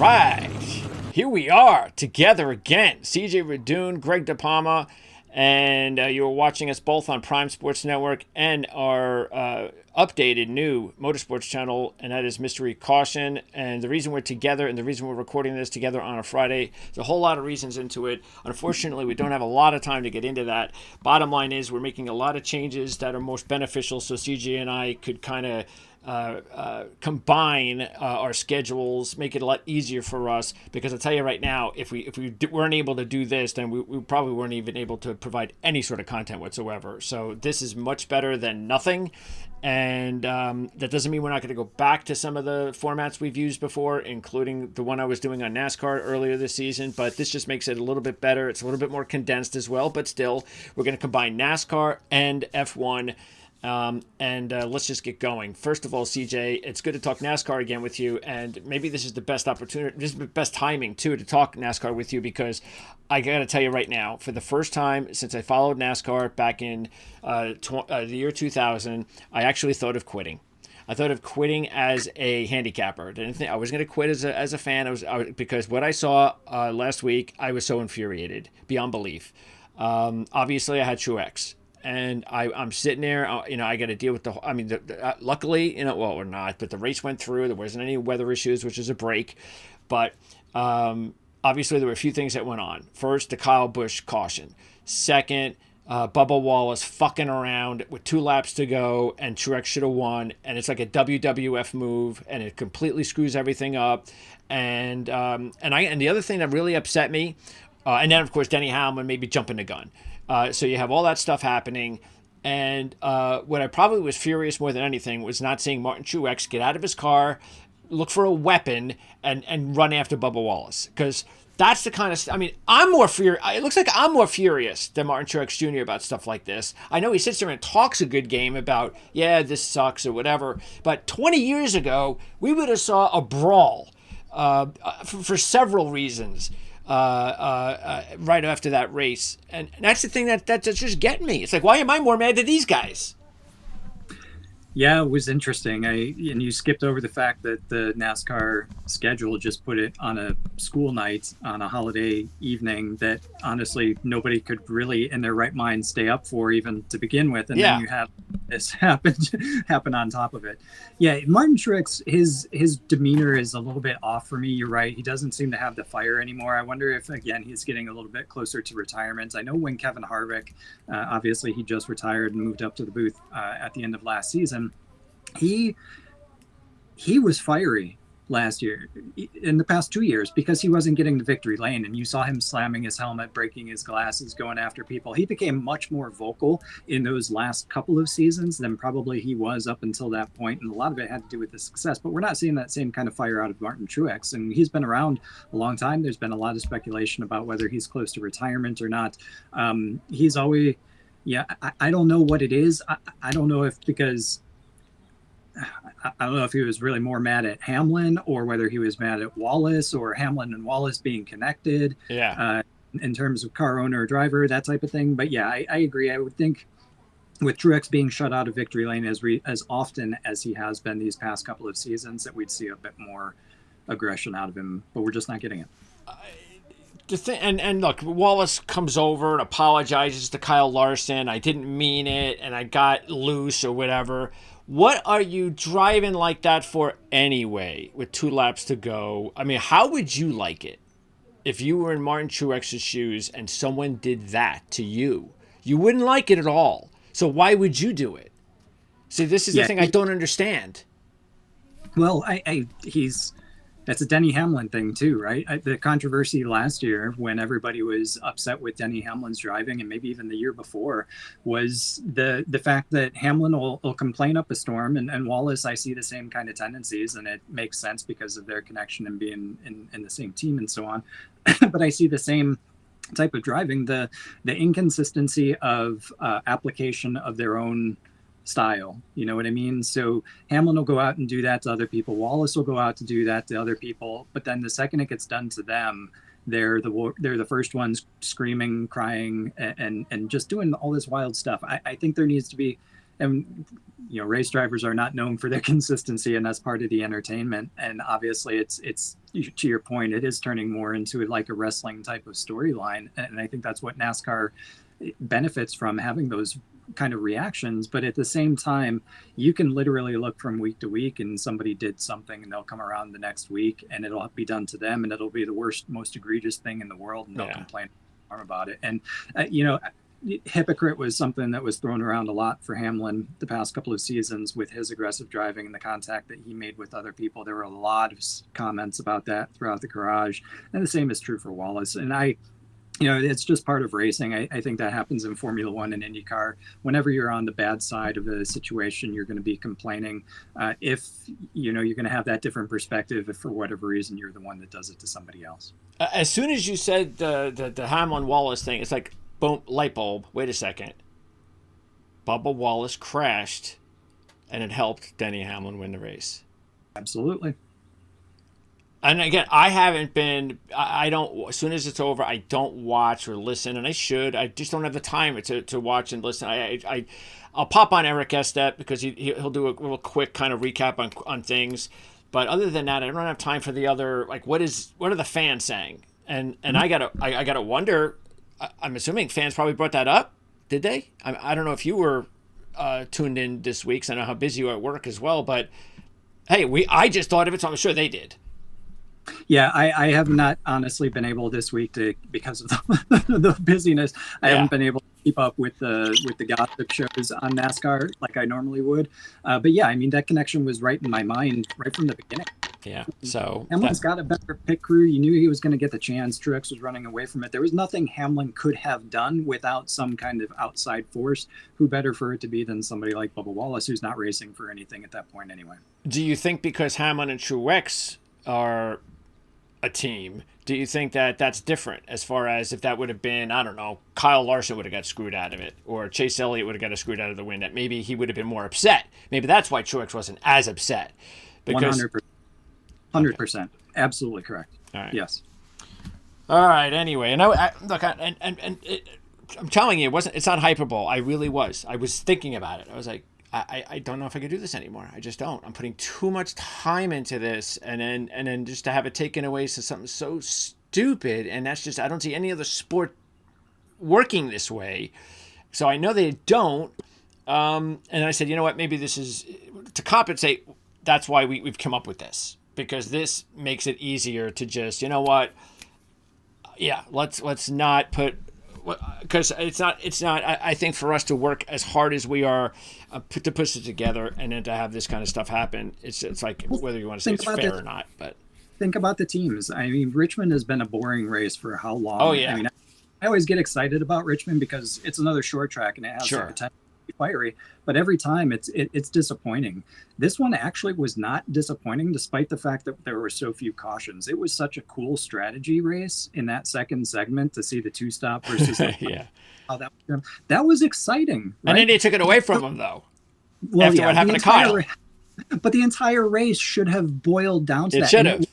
right. Here we are together again. CJ Radoon, Greg DePalma, and you're watching us both on Prime Sports Network and our updated new Motorsports channel, and that is Mystery Caution. And the reason we're together and the reason we're recording this together on a Friday, there's a whole lot of reasons into it. Unfortunately, we don't have a lot of time to get into that. Bottom line is we're making a lot of changes that are most beneficial so CJ and I could kind of combine our schedules, make it a lot easier for us. Because I'll tell you right now, if we weren't able to do this, then we probably weren't even able to provide any sort of content whatsoever. So this is much better than nothing. And that doesn't mean we're not going to go back to some of the formats we've used before, including the one I was doing on NASCAR earlier this season. But this just makes it a little bit better. It's a little bit more condensed as well. But still, we're going to combine NASCAR and F1. Let's just get going. First of all, CJ, it's good to talk NASCAR again with you, and maybe this is the best opportunity, this is the best timing too to talk NASCAR with you, because I got to tell you right now, for the first time since I followed NASCAR back in the year 2000, I actually thought of quitting. I thought of quitting as a handicapper. I didn't think I was going to quit as a fan. Because what I saw last week, I was so infuriated beyond belief. Obviously, I had Truex. And I'm sitting there, I got to deal with luckily, well, or not, but the race went through. There wasn't any weather issues, which is a break. But obviously, there were a few things that went on. First, the Kyle Busch caution. Second, Bubba Wallace fucking around with 2 laps to go, and Truex should have won. And it's like a WWF move, and it completely screws everything up. And the other thing that really upset me, and then, of course, Denny Hamlin maybe jumping the gun. So you have all that stuff happening, and what I probably was furious more than anything was not seeing Martin Truex get out of his car, look for a weapon, and run after Bubba Wallace. Because that's the kind of I'm more furious. It looks like I'm more furious than Martin Truex Jr. about stuff like this. I know he sits there and talks a good game about, yeah, this sucks or whatever, but 20 years ago, we would have saw a brawl for several reasons. Right after that race, and that's the thing that's just getting me. It's like, why am I more mad than these guys? Yeah, it was interesting. And you skipped over the fact that the NASCAR schedule just put it on a school night on a holiday evening that honestly nobody could really in their right mind stay up for even to begin with. And then you have this happen on top of it. Yeah, Martin Truex, his demeanor is a little bit off for me. You're right. He doesn't seem to have the fire anymore. I wonder if, again, he's getting a little bit closer to retirement. I know when Kevin Harvick, obviously he just retired and moved up to the booth at the end of last season. He was fiery last year, in the past 2 years, because he wasn't getting the victory lane, and you saw him slamming his helmet, breaking his glasses, going after people. He became much more vocal in those last couple of seasons than probably he was up until that point, and a lot of it had to do with the success. But we're not seeing that same kind of fire out of Martin Truex, and he's been around a long time. There's been a lot of speculation about whether he's close to retirement or not. He's always, I don't know what it is. I don't know if because I don't know if he was really more mad at Hamlin or whether he was mad at Wallace or Hamlin and Wallace being connected. In terms of car owner or driver, that type of thing. But yeah, I agree. I would think with Truex being shut out of victory lane as often as he has been these past couple of seasons, that we'd see a bit more aggression out of him, but we're just not getting it. And look, Wallace comes over and apologizes to Kyle Larson. I didn't mean it, and I got loose or whatever. What are you driving like that for anyway, with 2 laps to go? I mean, how would you like it if you were in Martin Truex's shoes and someone did that to you? You wouldn't like it at all. So why would you do it? See, this is the thing I don't understand. Well, that's a Denny Hamlin thing too, right? The controversy last year when everybody was upset with Denny Hamlin's driving, and maybe even the year before, was the fact that Hamlin will complain up a storm, and Wallace, I see the same kind of tendencies, and it makes sense because of their connection and being in the same team and so on. But I see the same type of driving, the inconsistency of application of their own style. You know what I mean? So Hamlin will go out and do that to other people. Wallace will go out to do that to other people. But then the second it gets done to them, they're the first ones screaming, crying, and just doing all this wild stuff. I think there needs to be And race drivers are not known for their consistency, and that's part of the entertainment. And obviously, it's to your point, it is turning more into like a wrestling type of storyline, and I think that's what NASCAR benefits from, having those kind of reactions. But at the same time, you can literally look from week to week, and somebody did something, and they'll come around the next week, and it'll be done to them, and it'll be the worst, most egregious thing in the world, and they'll complain about it. And hypocrite was something that was thrown around a lot for Hamlin the past couple of seasons with his aggressive driving and the contact that he made with other people. There were a lot of comments about that throughout the garage, and the same is true for Wallace. And it's just part of racing. I think that happens in Formula One and IndyCar. Whenever you're on the bad side of a situation, you're going to be complaining. If you're going to have that different perspective, if for whatever reason you're the one that does it to somebody else. As soon as you said the Hamlin Wallace thing, it's like, boom, light bulb. Wait a second. Bubba Wallace crashed, and it helped Denny Hamlin win the race. Absolutely. And again, I haven't been. I don't. As soon as it's over, I don't watch or listen, and I should. I just don't have the time to watch and listen. I'll pop on Eric Estep because he'll do a little quick kind of recap on things. But other than that, I don't have time for the other. Like, what are the fans saying? And I gotta wonder. I'm assuming fans probably brought that up. Did they? I don't know if you were tuned in this week, because I know how busy you are at work as well. But hey, I just thought of it, so I'm sure they did. Yeah, I have not honestly been able this week because of the busyness. I haven't been able to keep up with the gossip shows on NASCAR like I normally would. But yeah, I mean, that connection was right in my mind right from the beginning. Yeah, so Hamlin's got a better pit crew. You knew he was going to get the chance. Truex was running away from it. There was nothing Hamlin could have done without some kind of outside force. Who better for it to be than somebody like Bubba Wallace, who's not racing for anything at that point anyway. Do you think because Hamlin and Truex are a team, do you think that that's different as far as if that would have been, I don't know, Kyle Larson would have got screwed out of it, or Chase Elliott would have got screwed out of the win, that maybe he would have been more upset? Maybe that's why Truex wasn't as upset. Because 100%. Okay. Absolutely correct. All right. Yes. All right. Anyway, and I'm telling you, it's not hyperbole. I really was. I was thinking about it. I was like, I don't know if I can do this anymore. I just don't. I'm putting too much time into this, and then just to have it taken away to something so stupid, and that's just, I don't see any other sport working this way. So I know they don't. And I said, you know what? Maybe this is to compensate. That's why we've come up with this, because this makes it easier to just, you know what? Yeah, let's not put. Because it's not. I think for us to work as hard as we are to push it together, and then to have this kind of stuff happen, it's like whether you want to say it's fair or not. But think about the teams. I mean, Richmond has been a boring race for how long? Oh yeah. I mean, I always get excited about Richmond because it's another short track and it has the potential to be fiery. But every time it's disappointing. This one actually was not disappointing, despite the fact that there were so few cautions. It was such a cool strategy race in that second segment to see the two stop versus how that was exciting. Right? And then they took it away from him though. Well, after what happened to Kyle. But the entire race should have boiled down to that. Should have.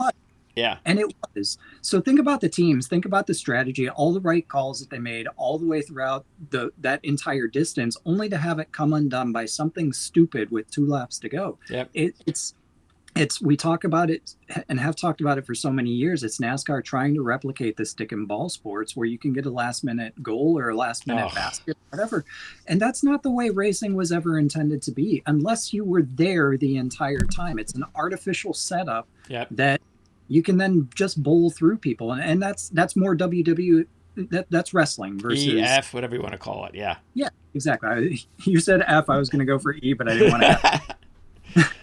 Yeah. And it was. So think about the teams, think about the strategy, all the right calls that they made all the way throughout that entire distance, only to have it come undone by something stupid with 2 laps to go. Yep. It's we talk about it and have talked about it for so many years. It's NASCAR trying to replicate the stick and ball sports where you can get a last minute goal or a last minute basket, whatever. And that's not the way racing was ever intended to be, unless you were there the entire time. It's an artificial setup that you can then just bowl through people, and that's more WWE. That's wrestling versus EF, whatever you want to call it. Yeah. Yeah, exactly. You said F. I was going to go for E, but I didn't want to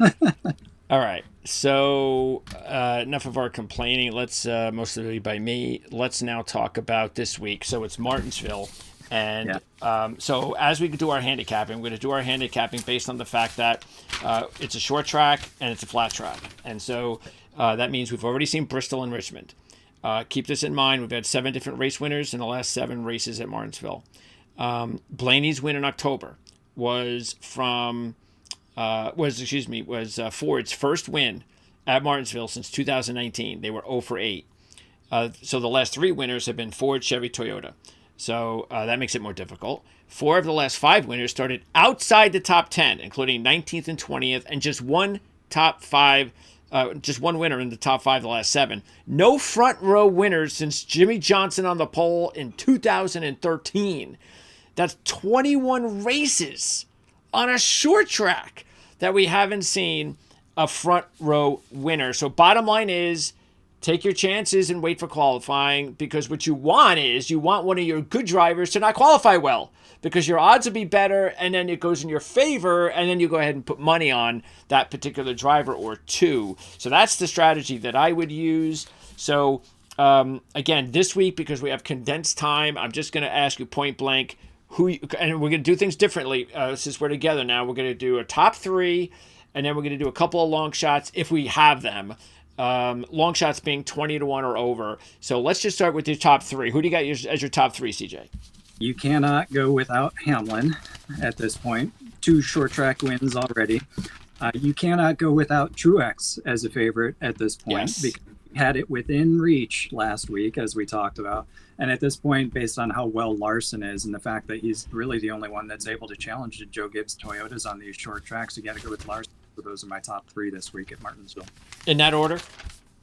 F. All right. So enough of our complaining. Let's mostly by me. Let's now talk about this week. So it's Martinsville. And so as we do our handicapping, we're going to do our handicapping based on the fact that it's a short track and it's a flat track. And so that means we've already seen Bristol and Richmond. Keep this in mind. We've had 7 different race winners in the last 7 races at Martinsville. Blaney's win in October was Ford's first win at Martinsville since 2019. They were 0 for 8. So the last 3 winners have been Ford, Chevy, Toyota. So that makes it more difficult. 4 of the last 5 winners started outside the top 10, including 19th and 20th, and just one winner in the top 5 of the last 7. No front row winners since Jimmy Johnson on the pole in 2013. That's 21 races on a short track that we haven't seen a front row winner. So bottom line is, take your chances and wait for qualifying, because what you want is one of your good drivers to not qualify well, because your odds will be better, and then it goes in your favor, and then you go ahead and put money on that particular driver or two. So that's the strategy that I would use. So again, this week, because we have condensed time, I'm just going to ask you point blank and we're going to do things differently since we're together now. We're going to do a top 3, and then we're going to do a couple of long shots if we have them. Long shots being 20 to 1 or over. So let's just start with your top 3. Who do you got as your top 3, CJ? You cannot go without Hamlin at this point. 2 short track wins already. You cannot go without Truex as a favorite at this point. Yes. Because he had it within reach last week, as we talked about. And at this point, based on how well Larson is and the fact that he's really the only one that's able to challenge the Joe Gibbs Toyotas on these short tracks, you got to go with Larson. So those are my top 3 this week at Martinsville. In that order?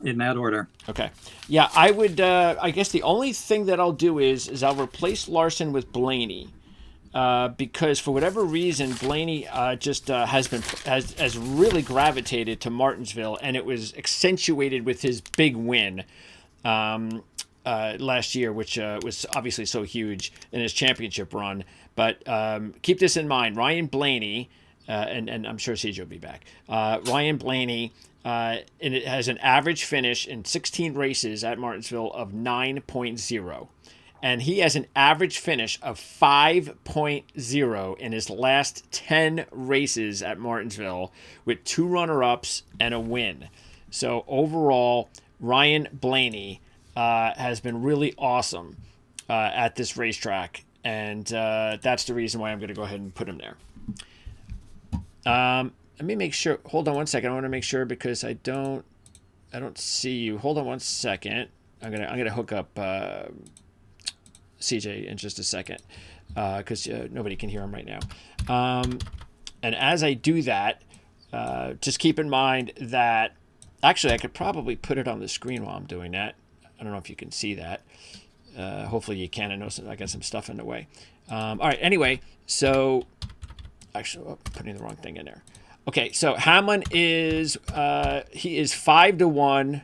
In that order. Okay. Yeah, I would. I guess the only thing that I'll do is I'll replace Larson with Blaney, because for whatever reason Blaney has really gravitated to Martinsville, and it was accentuated with his big win last year, which was obviously so huge in his championship run. But keep this in mind, Ryan Blaney, and I'm sure CJ will be back. Ryan Blaney. And it has an average finish in 16 races at Martinsville of 9.0. And he has an average finish of 5.0 in his last 10 races at Martinsville, with 2 runner-ups and a win. So overall, Ryan Blaney has been really awesome at this racetrack. And that's the reason why I'm going to go ahead and put him there. Let me make sure. Hold on one second. I want to make sure, because I don't see you. Hold on one second. I'm gonna hook up CJ in just a second, because nobody can hear him right now. And as I do that, just keep in mind that actually I could probably put it on the screen while I'm doing that. I don't know if you can see that. Hopefully you can. I know I got some stuff in the way. All right. Anyway, so actually, I'm putting the wrong thing in there. Okay, so Hamlin is he is 5 to 1,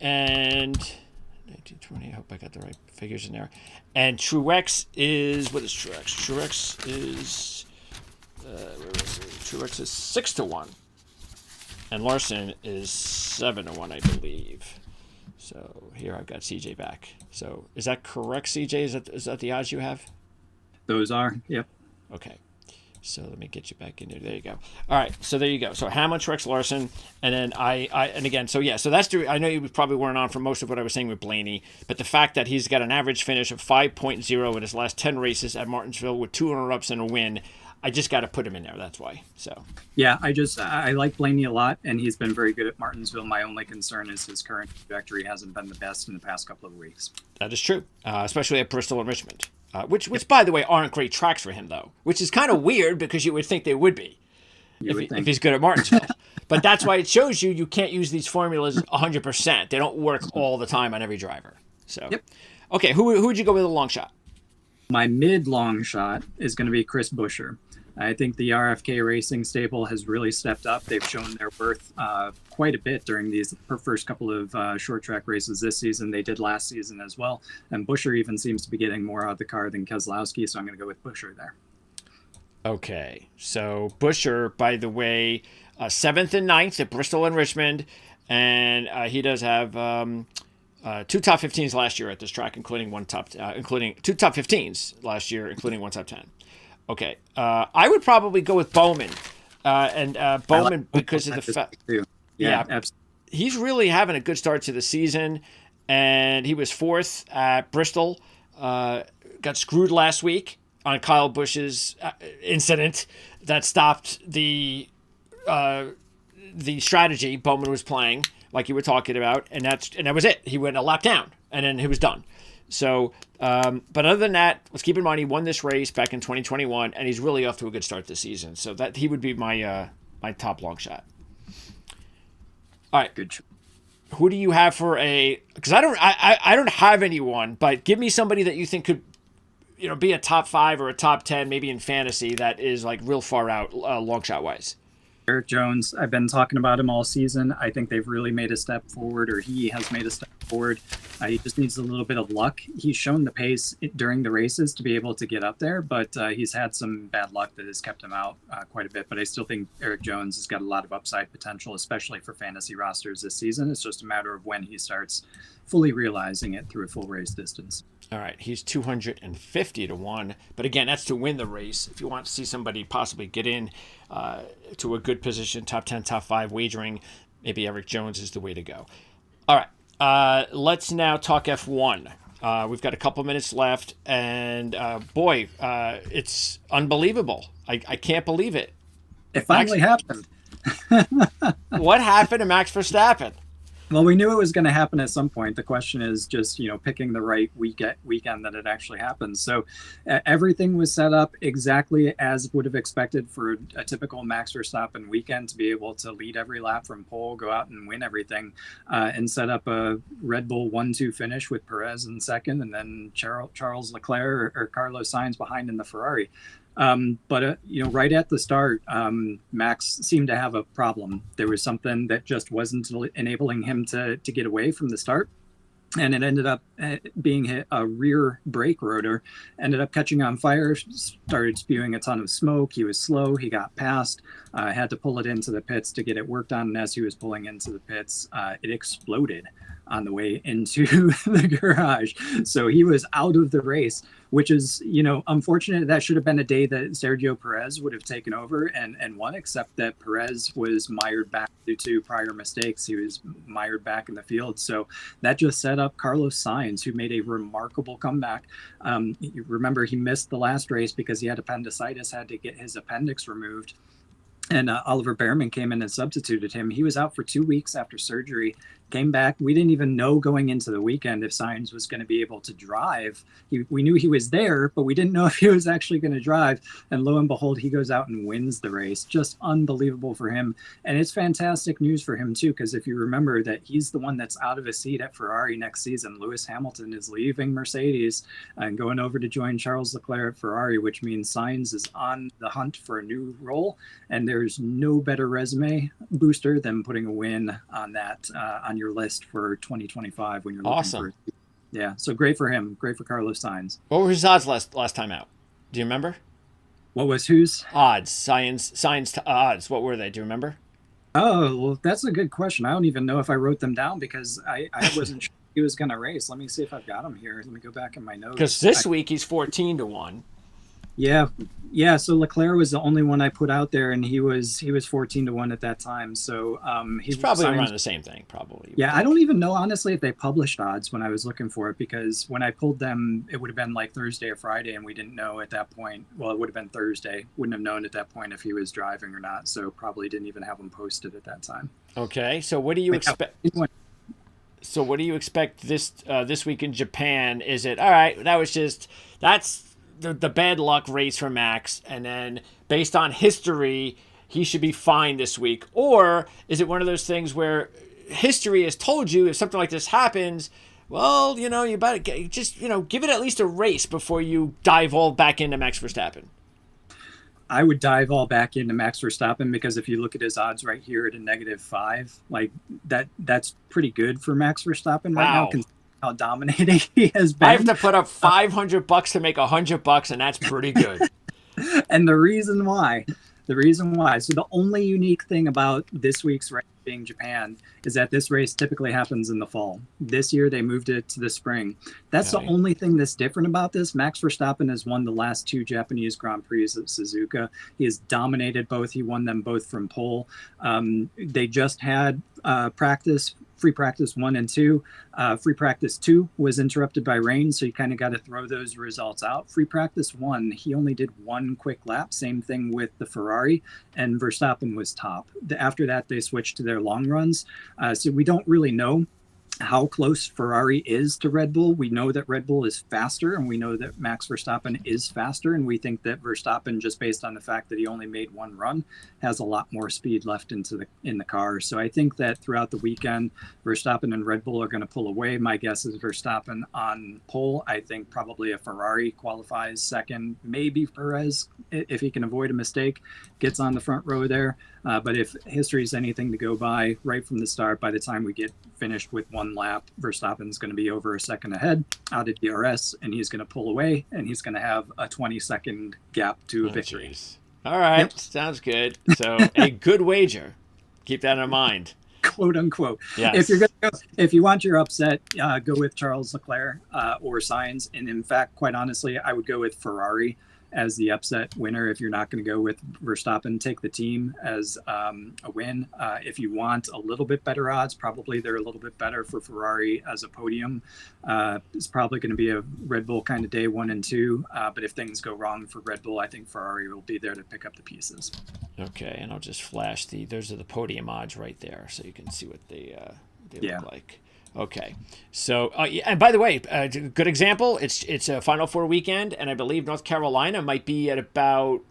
and 1920. I hope I got the right figures in there. And Truex is, what is Truex? Truex is Truex is 6 to 1, and Larson is 7 to 1, I believe. So here I've got CJ back. So is that correct, CJ? Is that the odds you have? Those are, yep. Okay. So let me get you back in there. There you go. All right. So there you go. So Hamlin, Truex, Larson, and then and again, so yeah, so that's I know you probably weren't on for most of what I was saying with Blaney, but the fact that he's got an average finish of 5.0 in his last 10 races at Martinsville with 2 runner-ups and a win, I just got to put him in there. That's why. So yeah, I like Blaney a lot, and he's been very good at Martinsville. My only concern is his current trajectory hasn't been the best in the past couple of weeks. That is true, especially at Bristol and Richmond. Which, by the way, aren't great tracks for him, though, which is kind of weird, because you would think they would be if he's good at Martinsville. But that's why it shows you can't use these formulas 100%. They don't work all the time on every driver. So, yep. Okay, who would you go with a long shot? My mid-long shot is going to be Chris Buescher. I think the RFK Racing stable has really stepped up. They've shown their worth quite a bit during these first couple of short track races this season. They did last season as well. And Buescher even seems to be getting more out of the car than Keselowski, so I'm going to go with Buescher there. Okay, so Buescher, by the way, 7th and 9th at Bristol and Richmond, and he does have 2 top 15s last year at this track, including 2 top 15s last year, including 1 top 10. Okay, I would probably go with Bowman, and Bowman because of the fact, yeah, absolutely. He's really having a good start to the season, and he was 4th at Bristol. Got screwed last week on Kyle Busch's incident that stopped the strategy Bowman was playing, like you were talking about, and that was it. He went a lap down, and then he was done. So, but other than that, let's keep in mind he won this race back in 2021, and he's really off to a good start this season. So that he would be my my top long shot. All right, Good. who do you have for a? Because I don't have anyone, but give me somebody that you think could, be a top 5 or a top 10, maybe in fantasy, that is like real far out long shot wise. Eric Jones, I've been talking about him all season. I think they've really made a step forward, or he has made a step forward. He just needs a little bit of luck. He's shown the pace during the races to be able to get up there, but he's had some bad luck that has kept him out quite a bit. But I still think Eric Jones has got a lot of upside potential, especially for fantasy rosters this season. It's just a matter of when he starts fully realizing it through a full race distance. All right, he's 250 to 1, but again, that's to win the race. If you want to see somebody possibly get in to a good position, top 10, top 5 wagering, maybe Eric Jones is the way to go. All right, let's now talk F1. We've got a couple minutes left, and boy, it's unbelievable. I can't believe it. It finally happened. What happened to Max Verstappen? Well, we knew it was going to happen at some point. The question is just, picking the right weekend that it actually happens. So everything was set up exactly as would have expected for a typical Max Verstappen weekend, to be able to lead every lap from pole, go out and win everything, and set up a Red Bull 1-2 finish with Perez in second, and then Charles Leclerc or Carlos Sainz behind in the Ferrari. But right at the start, Max seemed to have a problem. There was something that just wasn't enabling him to get away from the start. And it ended up being hit a rear brake rotor, ended up catching on fire, started spewing a ton of smoke. He was slow. He got past, had to pull it into the pits to get it worked on. And as he was pulling into the pits, it exploded on the way into the garage. So he was out of the race, which is, unfortunate. That should have been a day that Sergio Perez would have taken over and won, except that Perez was mired back due to prior mistakes. He was mired back in the field. So that just set up Carlos Sainz, who made a remarkable comeback. You remember, he missed the last race because he had appendicitis, had to get his appendix removed. And Oliver Behrman came in and substituted him. He was out for 2 weeks after surgery, came back. We didn't even know going into the weekend if Sainz was going to be able to drive. We knew he was there, but we didn't know if he was actually going to drive. And lo and behold, he goes out and wins the race. Just unbelievable for him. And it's fantastic news for him, too, because if you remember that he's the one that's out of a seat at Ferrari next season. Lewis Hamilton is leaving Mercedes and going over to join Charles Leclerc at Ferrari, which means Sainz is on the hunt for a new role. And there's no better resume booster than putting a win on that, on your list for 2025 when you're looking awesome. So great for him. Great for Carlos Sainz. What were his odds last time out? Do you remember? What was whose? Odds. Science odds. What were they? Do you remember? Oh, well, that's a good question. I don't even know if I wrote them down because I wasn't sure he was going to race. Let me see if I've got him here. Let me go back in my notes. Because this week he's 14 to 1. Yeah. So Leclerc was the only one I put out there, and he was 14 to 1 at that time. So he's probably around the same thing, probably. Yeah, I don't even know honestly if they published odds when I was looking for it, because when I pulled them, it would have been like Thursday or Friday, and we didn't know at that point. Well, it would have been Thursday. Wouldn't have known at that point if he was driving or not. So probably didn't even have them posted at that time. Okay, so what do you expect? So what do you expect this week in Japan? Is it all right? That's the bad luck race for Max, and then based on history, he should be fine this week? Or is it one of those things where history has told you if something like this happens, well, you better just give it at least a race before you dive all back into Max Verstappen? I would dive all back into Max Verstappen, because if you look at his odds right here at a -5, like that's pretty good for Max Verstappen right now. How dominating he has been. I have to put up $500 to make $100, and that's pretty good. And the reason why, so the only unique thing about this week's race being Japan is that this race typically happens in the fall. This year they moved it to the spring. That's the only thing that's different about this. Max Verstappen has won the last 2 Japanese Grand Prix at Suzuka. He has dominated both. He won them both from pole. They just had free practice 1 and 2. Free practice 2 was interrupted by rain, so you kind of got to throw those results out. Free practice 1, he only did 1 quick lap. Same thing with the Ferrari, and Verstappen was top. After that, they switched to their long runs. So we don't really know how close Ferrari is to Red Bull. We know that Red Bull is faster, and we know that Max Verstappen is faster, and we think that Verstappen, just based on the fact that he only made one run, has a lot more speed left in the car. So I think that throughout the weekend, Verstappen and Red Bull are going to pull away. My guess is Verstappen on pole. I think probably a Ferrari qualifies second, maybe Perez, if he can avoid a mistake, gets on the front row there. But if history is anything to go by, right from the start, by the time we get finished with one lap, Verstappen's going to be over a second ahead out of DRS, and he's going to pull away, and he's going to have a 20-second gap to a victory. Geez. All right, yep. Sounds good. So a good wager. Keep that in mind. Quote unquote. Yes. If you want your upset, go with Charles Leclerc or Sainz. And in fact, quite honestly, I would go with Ferrari as the upset winner. If you're not going to go with Verstappen, take the team as a win. If you want a little bit better odds, probably they're a little bit better for Ferrari as a podium. It's probably going to be a Red Bull kind of day 1 and 2. But if things go wrong for Red Bull, I think Ferrari will be there to pick up the pieces. Okay, and I'll just flash those are the podium odds right there, so you can see what they look like. Okay, so and by the way, good example. It's a Final Four weekend, and I believe North Carolina might be at about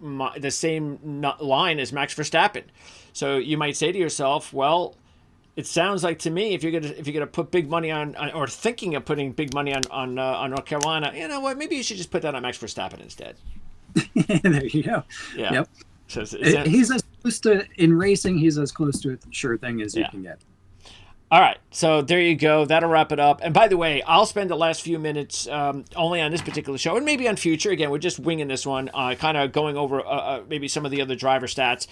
the same line as Max Verstappen. So you might say to yourself, well, it sounds like to me if you're gonna put big money on or thinking of putting big money on North Carolina, you know what? Maybe you should just put that on Max Verstappen instead. There you go. Yeah. Yep. So he's as close to in racing. He's as close to a sure thing as you can get. All right, so there you go. That'll wrap it up. And by the way, I'll spend the last few minutes only on this particular show, and maybe on future. Again, we're just winging this one, kind of going over maybe some of the other driver stats,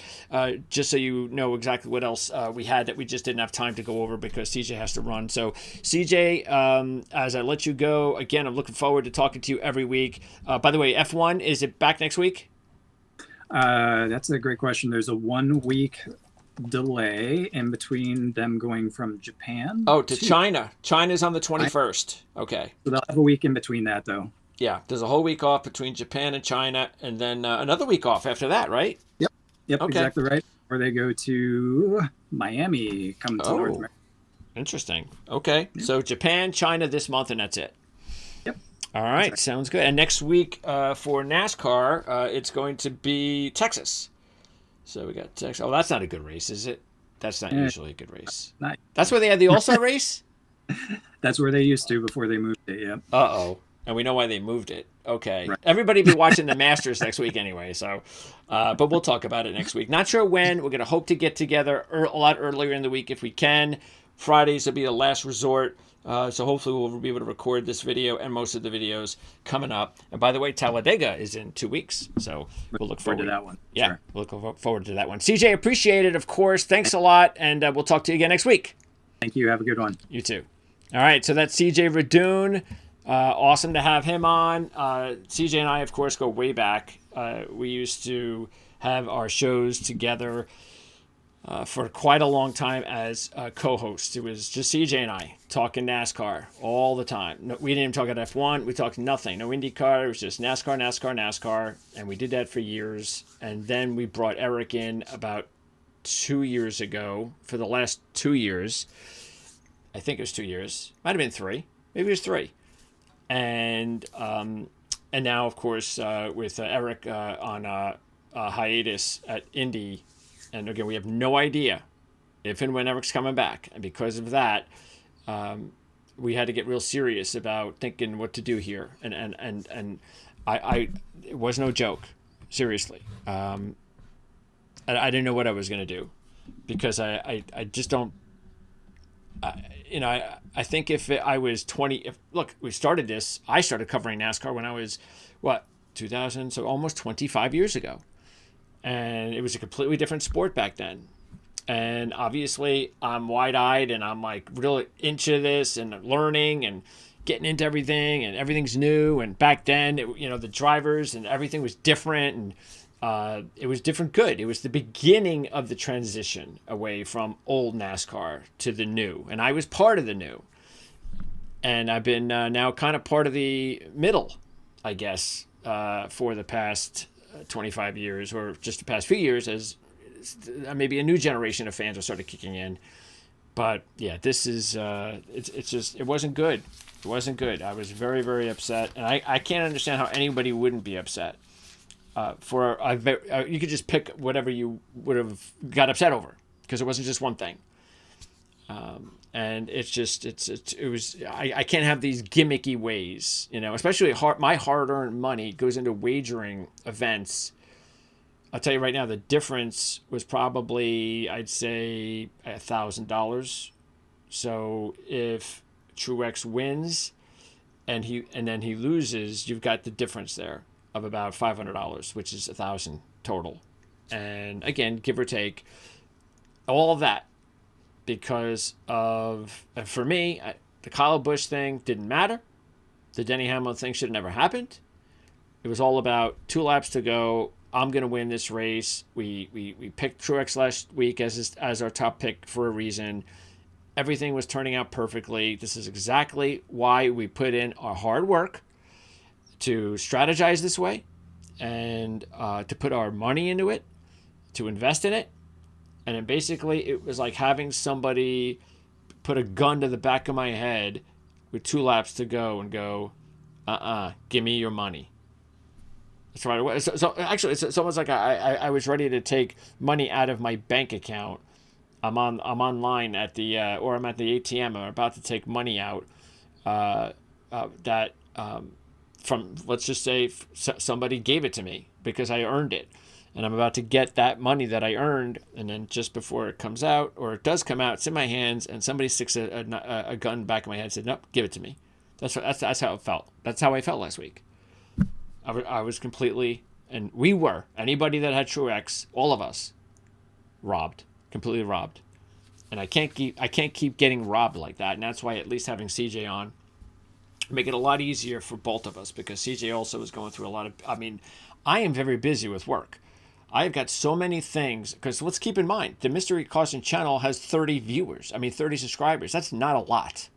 just so you know exactly what else we had that we just didn't have time to go over because CJ has to run. So, CJ, as I let you go, again, I'm looking forward to talking to you every week. By the way, F1, is it back next week? That's a great question. There's a 1 week delay in between them going from Japan to China. China's on the 21st. Okay. So they'll have a week in between that, though. Yeah, there's a whole week off between Japan and China, and then another week off after that, right? Yep, okay. Exactly right. Or they go to Miami, come to North America. Interesting. Okay, so Japan, China this month, and that's it. Yep. All right, exactly. Sounds good. And next week for NASCAR, it's going to be Texas. So we got Texas. Oh, that's not a good race, is it? That's not usually a good race. That's where they had the All-Star race? That's where they used to before they moved it, yeah. Uh-oh. And we know why they moved it. Okay. Right. Everybody be watching the Masters next week anyway, so but we'll talk about it next week. Not sure when. We're going to hope to get together a lot earlier in the week if we can. Fridays will be the last resort. So hopefully we'll be able to record this video and most of the videos coming up. And by the way, Talladega is in 2 weeks, so we'll look forward to that one. Yeah, sure. We'll look forward to that one. CJ, appreciate it, of course. Thanks a lot, and we'll talk to you again next week. Thank you. Have a good one. You too. All right, so that's CJ Radoon. Awesome to have him on. CJ and I, of course, go way back. We used to have our shows together for quite a long time as co-hosts. It was just CJ and I talking NASCAR all the time. No, we didn't even talk about F1. We talked nothing. No IndyCar. It was just NASCAR. And we did that for years. And then we brought Eric in about 2 years ago for the last 2 years. I think it was 2 years. Might have been 3. Maybe it was 3. And now, of course, with Eric on hiatus at Indy. And again, we have no idea if and when Eric's coming back. And because of that, we had to get real serious about thinking what to do here. And I it was no joke, seriously. I didn't know what I was going to do because I just don't. I think if I was 20, look, we started this. I started covering NASCAR when I was 2000, so almost 25 years ago. And it was a completely different sport back then. And obviously, I'm wide-eyed and I'm like really into this and learning and getting into everything and everything's new. And back then, the drivers and everything was different and it was different good. It was the beginning of the transition away from old NASCAR to the new. And I was part of the new. And I've been now kind of part of the middle, I guess, for the past 25 years or just the past few years as maybe a new generation of fans have started kicking in. But yeah, this is it's just, it wasn't good. It wasn't good. I was very, very upset, and I can't understand how anybody wouldn't be upset. You could just pick whatever you would have got upset over, because it wasn't just one thing. And it's just it was, I can't have these gimmicky ways, especially my hard-earned money goes into wagering events. I'll tell you right now, the difference was probably, I'd say, $1,000. So if Truex wins and then he loses, you've got the difference there of about $500, which is $1,000 total. And again, give or take, all of that because of, for me, the Kyle Busch thing didn't matter. The Denny Hamlin thing should have never happened. It was all about 2 laps to go. I'm going to win this race. We picked Truex last week as our top pick for a reason. Everything was turning out perfectly. This is exactly why we put in our hard work to strategize this way and to put our money into it, to invest in it. And then basically it was like having somebody put a gun to the back of my head with 2 laps to go and go, give me your money. That's right. So actually, it's almost like I was ready to take money out of my bank account. I'm online at the or I'm at the ATM. I'm about to take money out that from, let's just say, somebody gave it to me because I earned it, and I'm about to get that money that I earned, and then just before it comes out, or it does come out, it's in my hands, and somebody sticks a gun back of my head and said, "Nope, give it to me." That's how it felt. That's how I felt last week. I was completely, and we were, anybody that had Truex, all of us, robbed, completely robbed. And I can't keep getting robbed like that. And that's why at least having CJ on make it a lot easier for both of us, because CJ also is going through a lot of, I am very busy with work. I've got so many things, because let's keep in mind, the Mystery Caution channel has 30 viewers. 30 subscribers. That's not a lot.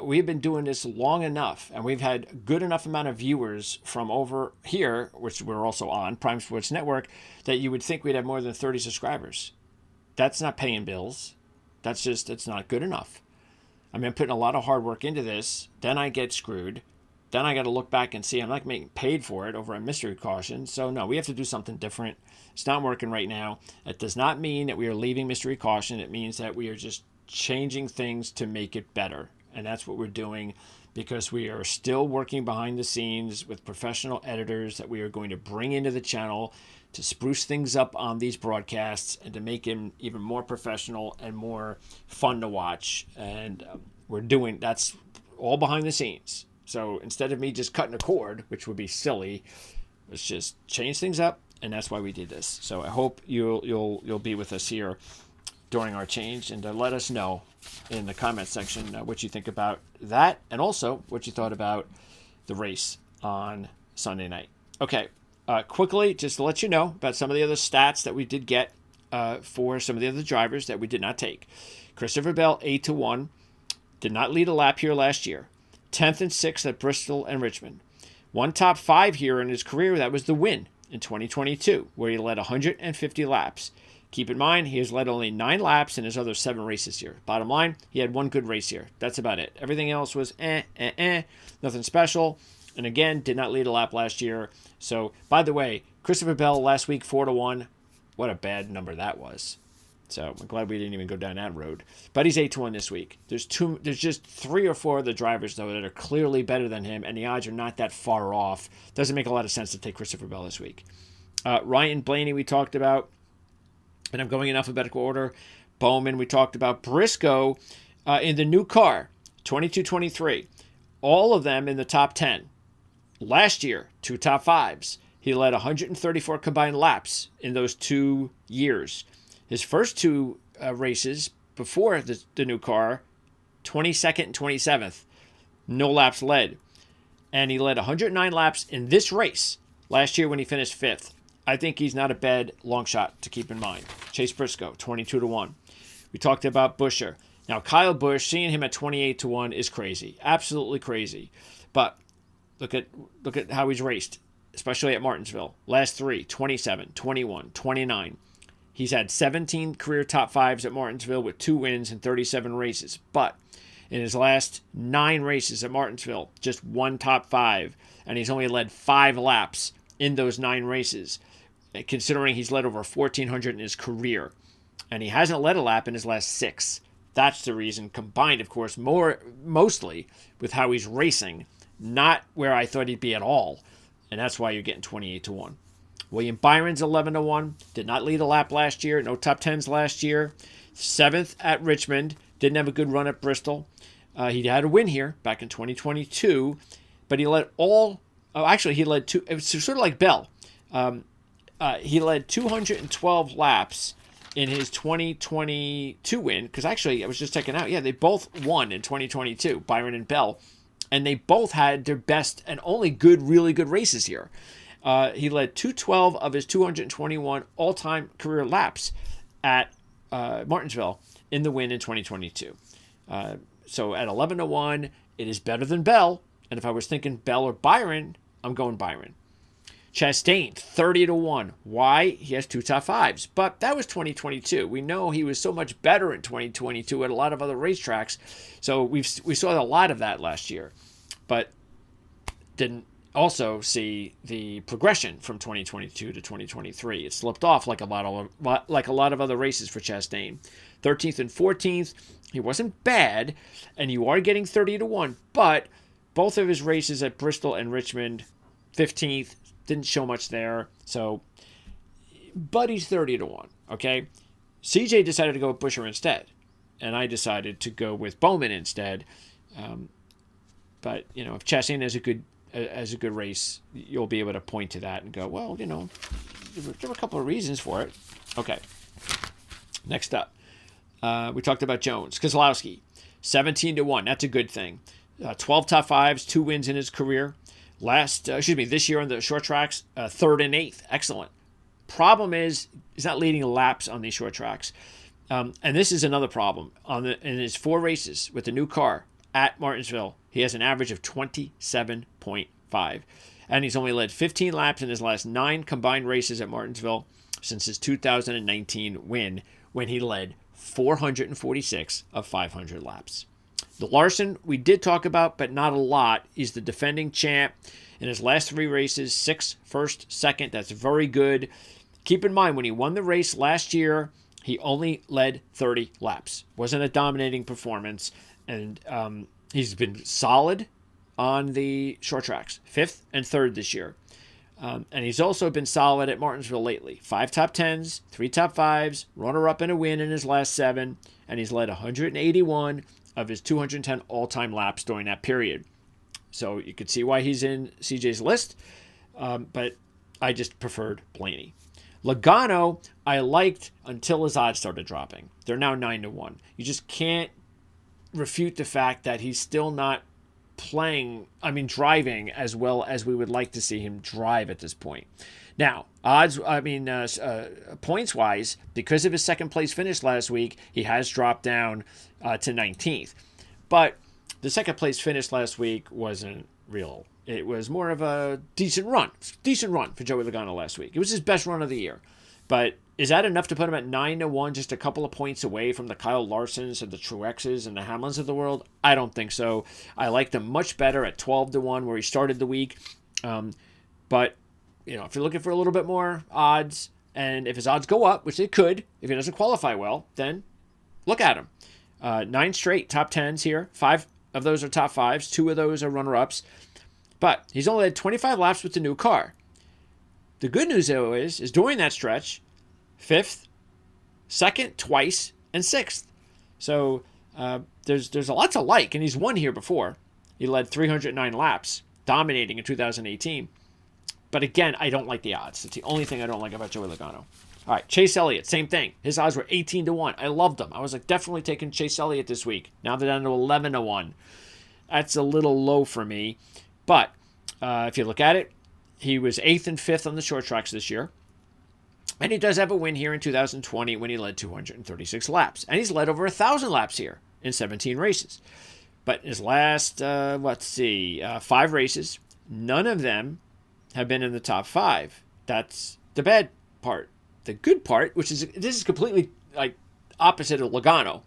We've been doing this long enough, and we've had good enough amount of viewers from over here, which we're also on, Prime Sports Network, that you would think we'd have more than 30 subscribers. That's not paying bills. It's not good enough. I'm putting a lot of hard work into this. Then I get screwed. Then I got to look back and see I'm not getting paid for it over a Mystery Caution. So no, we have to do something different. It's not working right now. It does not mean that we are leaving Mystery Caution. It means that we are just changing things to make it better. And that's what we're doing, because we are still working behind the scenes with professional editors that we are going to bring into the channel to spruce things up on these broadcasts and to make them even more professional and more fun to watch. And that's all behind the scenes. So instead of me just cutting a cord, which would be silly, let's just change things up. And that's why we did this. So I hope you'll be with us here during our change, and let us know in the comment section what you think about that, and also what you thought about the race on Sunday night. Okay, quickly, just to let you know about some of the other stats that we did get for some of the other drivers that we did not take. Christopher Bell, 8-1, did not lead a lap here last year. 10th and 6th at Bristol and Richmond. One top 5 here in his career, that was the win in 2022, where he led 150 laps. Keep in mind, he has led only 9 laps in his other 7 races here. Bottom line, he had 1 good race here. That's about it. Everything else was nothing special. And again, did not lead a lap last year. So, by the way, Christopher Bell last week, 4-1. What a bad number that was. So, I'm glad we didn't even go down that road. But he's 8-1 this week. There's just 3 or 4 of the drivers, though, that are clearly better than him, and the odds are not that far off. Doesn't make a lot of sense to take Christopher Bell this week. Ryan Blaney, we talked about. And I'm going in alphabetical order. Bowman, we talked about. Briscoe in the new car, 22-23. All of them in the top 10. Last year, 2 top 5s. He led 134 combined laps in those 2 years. His first 2 races before the new car, 22nd and 27th. No laps led. And he led 109 laps in this race last year when he finished 5th. I think he's not a bad long shot to keep in mind. Chase Briscoe, 22-1. We talked about Buescher. Now, Kyle Busch, seeing him at 28-1 is crazy. Absolutely crazy. But look at how he's raced, especially at Martinsville. Last 3, 27, 21, 29. He's had 17 career top fives at Martinsville with 2 wins and 37 races. But in his last 9 races at Martinsville, just 1 top 5. And he's only led 5 laps in those 9 races, considering he's led over 1,400 in his career. And he hasn't led a lap in his last 6. That's the reason, combined, of course, mostly with how he's racing, not where I thought he'd be at all. And that's why you're getting 28-1. William Byron's 11-1. Did not lead a lap last year. No top 10s last year. 7th at Richmond. Didn't have a good run at Bristol. He had a win here back in 2022. But he led he led 2. It was sort of like Bell. He led 212 laps in his 2022 win. Because actually, I was just checking out. Yeah, they both won in 2022, Byron and Bell. And they both had their best and only really good races here. He led 212 of his 221 all-time career laps at Martinsville in the win in 2022. So at 11-1, it is better than Bell. And if I was thinking Bell or Byron, I'm going Byron. Chastain, 30-1. Why? He has 2 top 5s. But that was 2022. We know he was so much better in 2022 at a lot of other racetracks. So we saw a lot of that last year. But didn't also see the progression from 2022 to 2023. It slipped off like a lot of other races for Chastain. 13th and 14th, he wasn't bad, and you are getting 30-1, but both of his races at Bristol and Richmond, 15th, didn't show much there. So, but he's 30-1, okay? CJ decided to go with Buescher instead, and I decided to go with Bowman instead. But, if Chastain has a good race, you'll be able to point to that and go, well, there were a couple of reasons for it. Okay. Next up, we talked about Jones. Keselowski, 17-1. That's a good thing. 12 top 5s, 2 wins in his career. This year on the short tracks, 3rd and 8th. Excellent. Problem is, he's not leading laps on these short tracks. And this is another problem. In his 4 races with the new car at Martinsville, he has an average of 27.5. And he's only led 15 laps in his last 9 combined races at Martinsville since his 2019 win, when he led 446 of 500 laps. The Larson we did talk about, but not a lot. He's the defending champ. In his last 3 races, 6th, 1st, 2nd. That's very good. Keep in mind, when he won the race last year, he only led 30 laps. Wasn't a dominating performance. And he's been solid on the short tracks, 5th and 3rd this year. And he's also been solid at Martinsville lately. 5 top 10s, 3 top 5s, runner-up in a win in his last 7, and he's led 181 of his 210 all-time laps during that period. So you could see why he's in CJ's list, but I just preferred Blaney. Logano, I liked until his odds started dropping. They're now 9-1. You just can't refute the fact that he's still not driving as well as we would like to see him drive at this point. Now, points-wise, because of his second place finish last week, he has dropped down to 19th. But the second place finish last week wasn't real. It was more of a decent run. Decent run for Joey Logano last week. It was his best run of the year. But is that enough to put him at 9-1, just a couple of points away from the Kyle Larsons and the Truexes and the Hamlins of the world? I don't think so. I liked him much better at 12-1, where he started the week. But if you're looking for a little bit more odds, and if his odds go up, which they could, if he doesn't qualify well, then look at him. 9 straight top 10s here. 5 of those are top 5s. 2 of those are runner-ups. But he's only had 25 laps with the new car. The good news, though, is during that stretch, 5th, 2nd twice, and 6th. So there's a lot to like, and he's won here before. He led 309 laps, dominating in 2018. But again, I don't like the odds. It's the only thing I don't like about Joey Logano. All right, Chase Elliott, same thing. His odds were 18-1. I loved them. I was definitely taking Chase Elliott this week. Now they're down to 11-1. That's a little low for me. But if you look at it, he was 8th and 5th on the short tracks this year. And he does have a win here in 2020 when he led 236 laps. And he's led over 1,000 laps here in 17 races. But his last, 5 races, none of them have been in the top 5. That's the bad part. The good part, this is completely like opposite of Logano.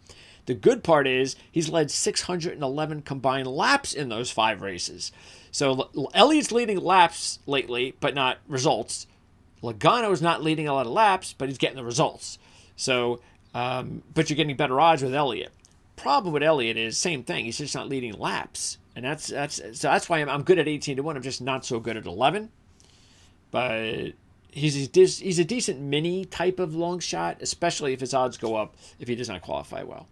The good part is he's led 611 combined laps in those 5 races. So Elliott's leading laps lately, but not results. Logano's not leading a lot of laps, but he's getting the results. So, but you're getting better odds with Elliott. Problem with Elliott is same thing. He's just not leading laps, and that's why I'm good at 18-1. I'm just not so good at 11. But he's a decent mini type of long shot, especially if his odds go up if he does not qualify well.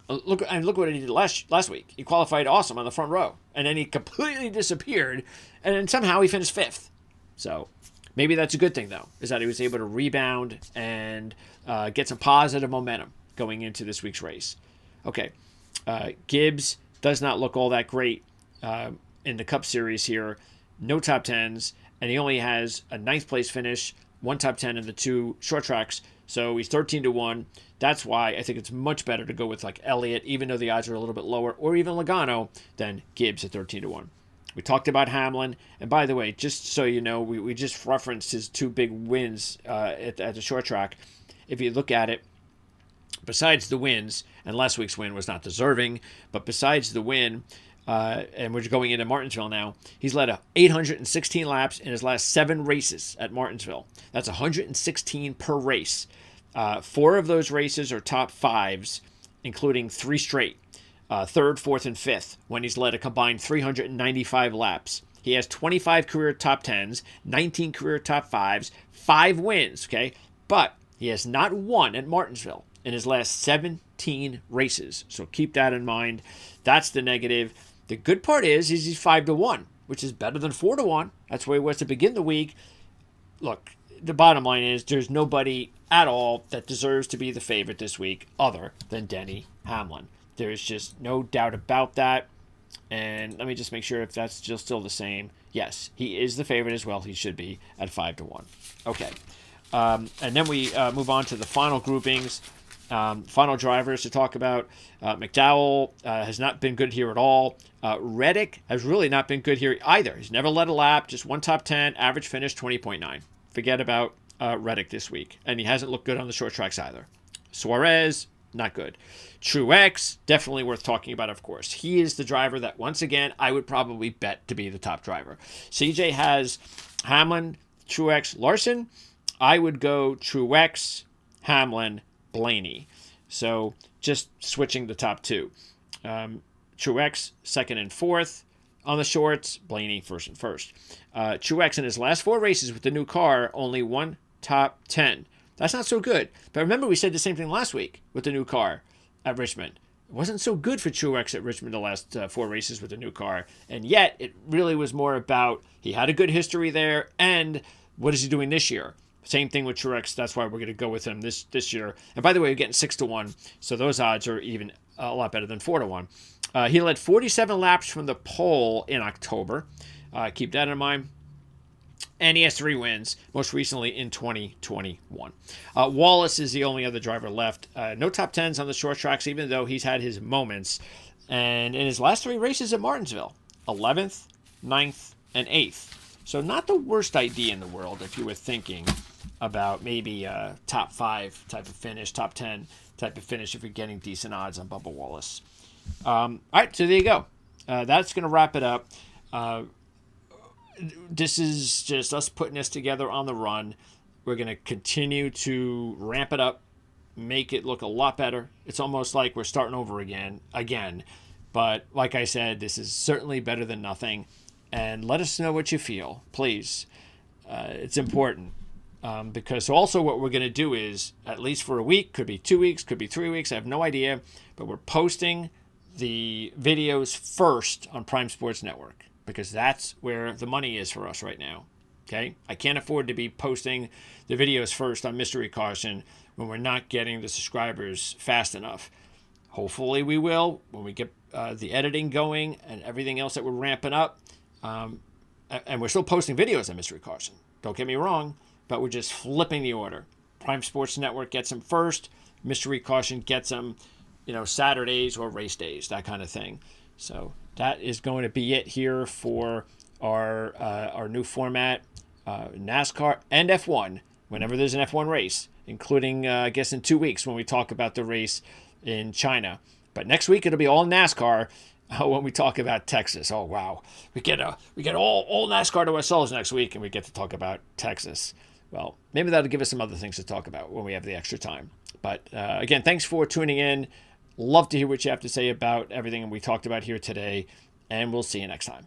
Look what he did last week. He qualified awesome on the front row, and then he completely disappeared, and then somehow he finished 5th. So maybe that's a good thing, though, is that he was able to rebound and get some positive momentum going into this week's race. Okay, Gibbs does not look all that great in the Cup Series here. No top 10s, and he only has a 9th place finish, 1 top 10 in the 2 short tracks. So he's 13-1. That's why I think it's much better to go with like Elliott, even though the odds are a little bit lower, or even Logano, than Gibbs at 13-1. We talked about Hamlin, and by the way, just so you know, we just referenced his 2 big wins at the short track. If you look at it, besides the wins, and last week's win was not deserving, but besides the win, and we're going into Martinsville now, he's led 816 laps in his last 7 races at Martinsville. That's 116 per race. 4 of those races are top 5s, including 3 straight, 3rd, 4th, and 5th, when he's led a combined 395 laps. He has 25 career top 10s, 19 career top 5s, 5 wins, okay? But he has not won at Martinsville in his last 17 races. So keep that in mind. That's the negative. The good part is he's 5-1, which is better than 4-1. That's where he was to begin the week. Look, the bottom line is there's nobody at all that deserves to be the favorite this week other than Denny Hamlin. There's just no doubt about that. And let me just make sure if that's still the same. Yes, he is the favorite as well. He should be at 5-1. Okay. And then we move on to the final groupings. Final drivers to talk about. McDowell has not been good here at all. Reddick has really not been good here either. He's never led a lap, just 1 top 10, average finish 20.9. Forget about Reddick this week. And he hasn't looked good on the short tracks either. Suarez, not good. Truex, definitely worth talking about, of course. He is the driver that, once again, I would probably bet to be the top driver. CJ has Hamlin, Truex, Larson. I would go Truex, Hamlin, Blaney. So just switching the top 2. Truex, 2nd and 4th on the shorts. Blaney, 1st and 1st. Truex in his last 4 races with the new car, only 1 top 10. That's not so good. But remember, we said the same thing last week with the new car at Richmond. It wasn't so good for Truex at Richmond the last 4 races with the new car. And yet, it really was more about he had a good history there, and what is he doing this year? Same thing with Truex. That's why we're going to go with him this year. And by the way, you're getting 6-1, so those odds are even a lot better than 4-1. He led 47 laps from the pole in October. Keep that in mind. And he has 3 wins, most recently in 2021. Wallace is the only other driver left. No top 10s on the short tracks, even though he's had his moments. And in his last 3 races at Martinsville, 11th, 9th, and 8th. So not the worst idea in the world if you were thinking about maybe a top 5 type of finish, top 10 type of finish if you're getting decent odds on Bubba Wallace. All right, so there you go. That's going to wrap it up. This is just us putting this together on the run. We're going to continue to ramp it up, make it look a lot better. It's almost like we're starting over again. But like I said, this is certainly better than nothing. And let us know what you feel, please. It's important. Because also what we're going to do is, at least for a week, could be 2 weeks, could be 3 weeks, I have no idea, but we're posting the videos first on Prime Sports Network, because that's where the money is for us right now. Okay? I can't afford to be posting the videos first on Mystery Caution when we're not getting the subscribers fast enough. Hopefully we will when we get the editing going and everything else that we're ramping up. And we're still posting videos on Mystery Caution. Don't get me wrong, but we're just flipping the order. Prime Sports Network gets them first. Mystery Caution gets them, Saturdays or race days, that kind of thing. So that is going to be it here for our new format. NASCAR and F1 whenever there's an F1 race, including, I guess, in 2 weeks when we talk about the race in China. But next week, it'll be all NASCAR when we talk about Texas. Oh, wow. We get all NASCAR to ourselves next week, and we get to talk about Texas. Well, maybe that'll give us some other things to talk about when we have the extra time. But again, thanks for tuning in. Love to hear what you have to say about everything we talked about here today, and we'll see you next time.